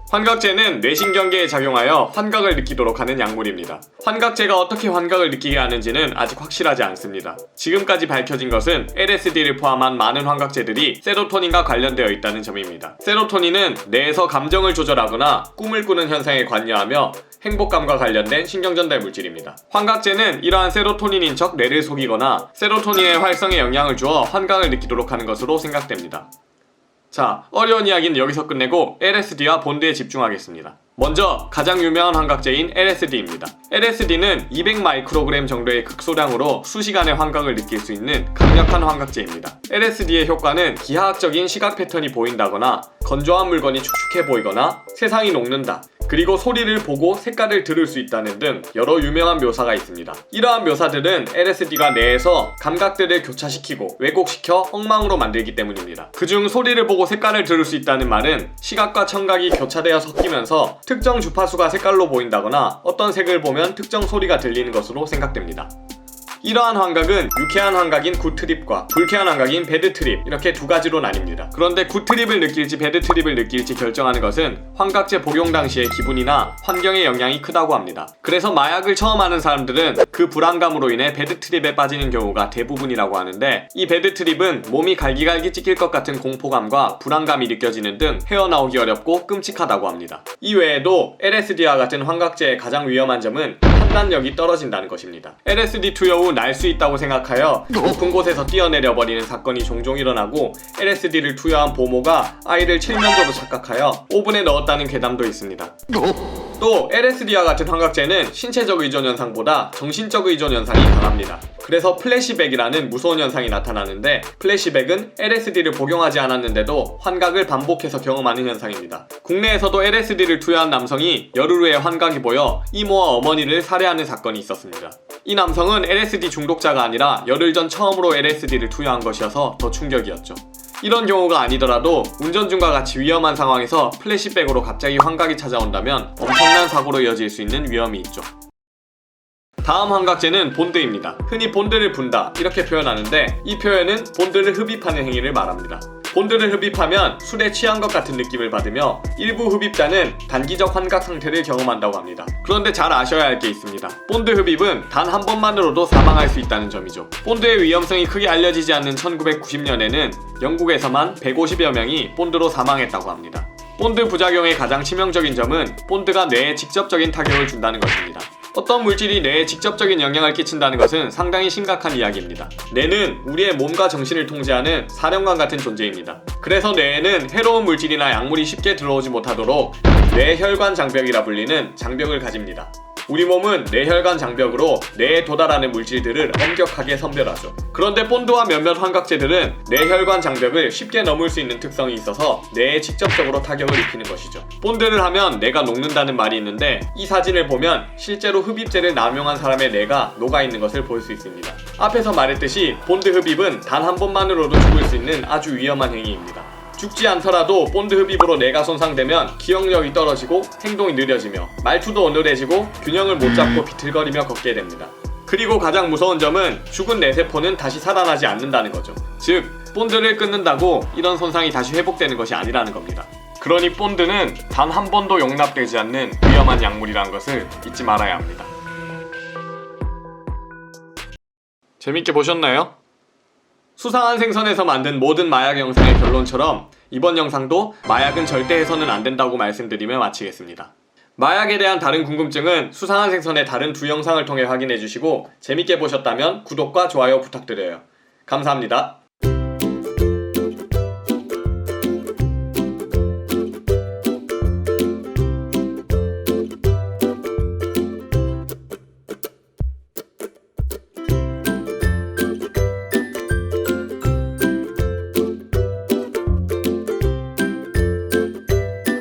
환각제는 뇌신경계에 작용하여 환각을 느끼도록 하는 약물입니다. 환각제가 어떻게 환각을 느끼게 하는지는 아직 확실하지 않습니다. 지금까지 밝혀진 것은 LSD를 포함한 많은 환각제들이 세로토닌과 관련되어 있다는 점입니다. 세로토닌은 뇌에서 감정을 조절하거나 꿈을 꾸는 현상에 관여하며 행복감과 관련된 신경전달 물질입니다. 환각제는 이러한 세로토닌인 척 뇌를 속이거나 세로토닌의 활성에 영향을 주어 환각을 느끼도록 하는 것으로 생각됩니다. 자, 어려운 이야기는 여기서 끝내고 LSD와 본드에 집중하겠습니다. 먼저 가장 유명한 환각제인 LSD입니다. LSD는 200마이크로그램 정도의 극소량으로 수시간의 환각을 느낄 수 있는 강력한 환각제입니다. LSD의 효과는 기하학적인 시각 패턴이 보인다거나 건조한 물건이 축축해 보이거나 세상이 녹는다, 그리고 소리를 보고 색깔을 들을 수 있다는 등 여러 유명한 묘사가 있습니다. 이러한 묘사들은 LSD가 뇌에서 감각들을 교차시키고 왜곡시켜 엉망으로 만들기 때문입니다. 그중 소리를 보고 색깔을 들을 수 있다는 말은 시각과 청각이 교차되어 섞이면서 특정 주파수가 색깔로 보인다거나 어떤 색을 보면 특정 소리가 들리는 것으로 생각됩니다. 이러한 환각은 유쾌한 환각인 굿트립과 불쾌한 환각인 배드트립, 이렇게 두 가지로 나뉩니다. 그런데 굿트립을 느낄지 배드트립을 느낄지 결정하는 것은 환각제 복용 당시의 기분이나 환경의 영향이 크다고 합니다. 그래서 마약을 처음 하는 사람들은 그 불안감으로 인해 배드트립에 빠지는 경우가 대부분이라고 하는데, 이 배드트립은 몸이 갈기갈기 찢길 것 같은 공포감과 불안감이 느껴지는 등 헤어나오기 어렵고 끔찍하다고 합니다. 이 외에도 LSD와 같은 환각제의 가장 위험한 점은 판단력이 떨어진다는 것입니다. LSD 투여 후 날 수 있다고 생각하여 높은 곳에서 뛰어내려버리는 사건이 종종 일어나고, LSD를 투여한 보모가 아이를 칠면조로 착각하여 오븐에 넣었다는 괴담도 있습니다. 또 LSD와 같은 환각제는 신체적 의존 현상보다 정신적 의존 현상이 강합니다. 그래서 플래시백이라는 무서운 현상이 나타나는데, 플래시백은 LSD를 복용하지 않았는데도 환각을 반복해서 경험하는 현상입니다. 국내에서도 LSD를 투여한 남성이 열흘 후에 환각이 보여 이모와 어머니를 살해하는 사건이 있었습니다. 이 남성은 LSD 중독자가 아니라 열흘 전 처음으로 LSD를 투여한 것이어서 더 충격이었죠. 이런 경우가 아니더라도 운전 중과 같이 위험한 상황에서 플래시백으로 갑자기 환각이 찾아온다면 엄청난 사고로 이어질 수 있는 위험이 있죠. 다음 환각제는 본드입니다. 흔히 본드를 분다, 이렇게 표현하는데, 이 표현은 본드를 흡입하는 행위를 말합니다. 본드를 흡입하면 술에 취한 것 같은 느낌을 받으며 일부 흡입자는 단기적 환각 상태를 경험한다고 합니다. 그런데 잘 아셔야 할 게 있습니다. 본드 흡입은 단 한 번만으로도 사망할 수 있다는 점이죠. 본드의 위험성이 크게 알려지지 않는 1990년에는 영국에서만 150여 명이 본드로 사망했다고 합니다. 본드 부작용의 가장 치명적인 점은 본드가 뇌에 직접적인 타격을 준다는 것입니다. 어떤 물질이 뇌에 직접적인 영향을 끼친다는 것은 상당히 심각한 이야기입니다. 뇌는 우리의 몸과 정신을 통제하는 사령관 같은 존재입니다. 그래서 뇌에는 해로운 물질이나 약물이 쉽게 들어오지 못하도록 뇌혈관 장벽이라 불리는 장벽을 가집니다. 우리 몸은 뇌혈관 장벽으로 뇌에 도달하는 물질들을 엄격하게 선별하죠. 그런데 본드와 몇몇 환각제들은 뇌혈관 장벽을 쉽게 넘을 수 있는 특성이 있어서 뇌에 직접적으로 타격을 입히는 것이죠. 본드를 하면 뇌가 녹는다는 말이 있는데, 이 사진을 보면 실제로 흡입제를 남용한 사람의 뇌가 녹아있는 것을 볼 수 있습니다. 앞에서 말했듯이 본드 흡입은 단 한 번만으로도 죽을 수 있는 아주 위험한 행위입니다. 죽지 않더라도 본드 흡입으로 뇌가 손상되면 기억력이 떨어지고 행동이 느려지며 말투도 어눌해지고 균형을 못 잡고 비틀거리며 걷게 됩니다. 그리고 가장 무서운 점은 죽은 뇌세포는 다시 살아나지 않는다는 거죠. 즉, 본드를 끊는다고 이런 손상이 다시 회복되는 것이 아니라는 겁니다. 그러니 본드는 단 한 번도 용납되지 않는 위험한 약물이라는 것을 잊지 말아야 합니다. 재밌게 보셨나요? 수상한 생선에서 만든 모든 마약 영상의 결론처럼 이번 영상도 마약은 절대 해서는 안 된다고 말씀드리며 마치겠습니다. 마약에 대한 다른 궁금증은 수상한 생선의 다른 두 영상을 통해 확인해 주시고, 재밌게 보셨다면 구독과 좋아요 부탁드려요. 감사합니다.